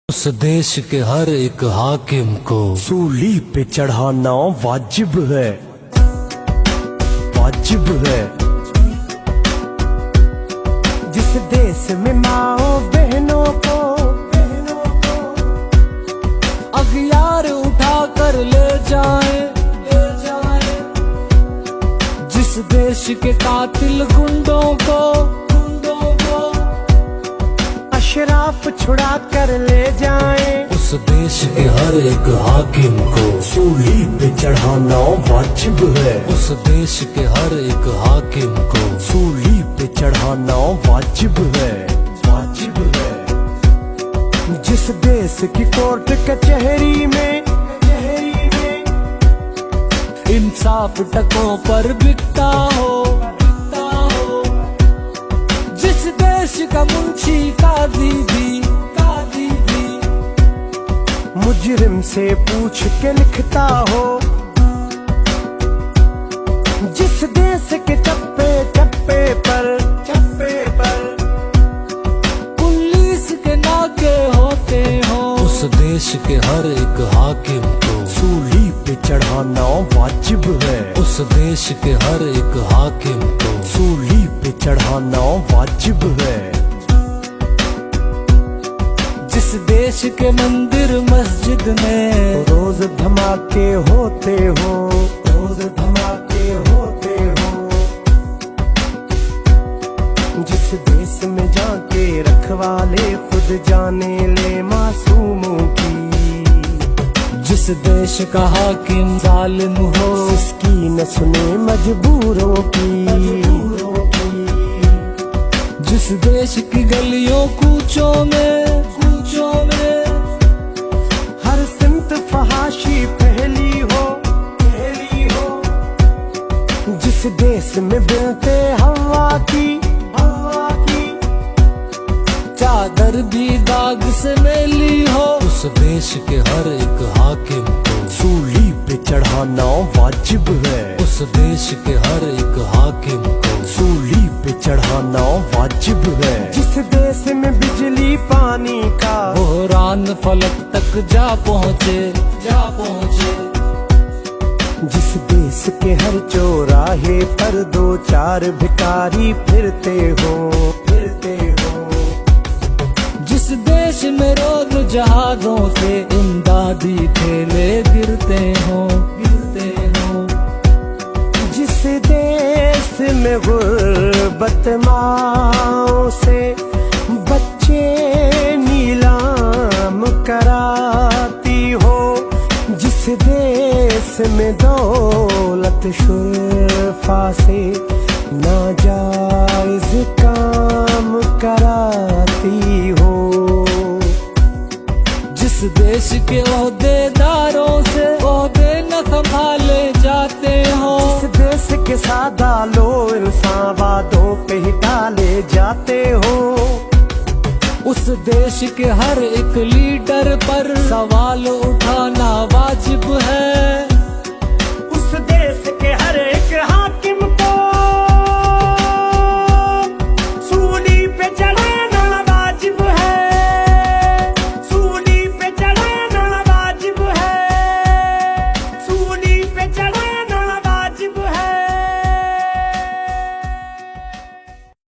उस देश के हर एक हाकिम को सूली पे चढ़ाना वाजिब है, वाजिब है। जिस देश में माओ बहनों को अगियार उठा कर ले जाए, जिस देश के कातिल गुंडों को शराफ छुड़ा कर ले जाए, उस देश के हर एक हाकिम को सूली पे चढ़ाना वाजिब है, उस देश के हर एक हाकिम को सूली पे चढ़ाना वाजिब है, वाजिब है। जिस देश की कोर्ट कचहरी में इंसाफ टकों पर बिकता हो, जिस देश का मुंशी कादी भी मुजरिम से पूछ के लिखता हो, जिस देश के चप्पे चप्पे पर पुलिस के नाके होते हो, उस देश के हर एक हाकिम को सूली पे चढ़ाना वाजिब है, उस देश के हर एक हाकिम को सूली पे चढ़ाना वाजिब है। जिस देश के मंदिर मस्जिद में रोज धमाके होते हो, रोज धमाके होते हो, जिस देश में जाके रखवाले खुद जाने ले मासूमों की, जिस देश का हाकिम जालिम हो उसकी न सुने मजबूरों की, जिस देश की गलियों कूचों में हर सिमत फहाशी फैली हो, जिस देश में बिनते हवा की चादर भी दाग से मेली हो, उस देश के हर एक हाकिम को सूली पे चढ़ाना वाजिब है, उस देश के हर एक हाकिम को सूली पे चढ़ाना वाजिब है। जिस देश में बिजली पानी का बहरान फलक तक जा पहुँचे, जिस देश के हर चौराहे पर दो चार भिखारी फिरते हो, जिस देश में रोज जहाजों से इमदादी ठेले गिरते हो, जिस देश में गुर्बत माओ से बच्चे नीलाम कराती हो, जिस देश में दौलत शुरफा से नाजायज काम कराती हो, जिस देश के ओहदेदारों से ओहदे न संभाले जाते हो, जिस देश के सादा लोग इंसान वादों पे ही डाले जाते हो, उस देश के हर एक लीडर पर सवाल उठाना वाजिब है।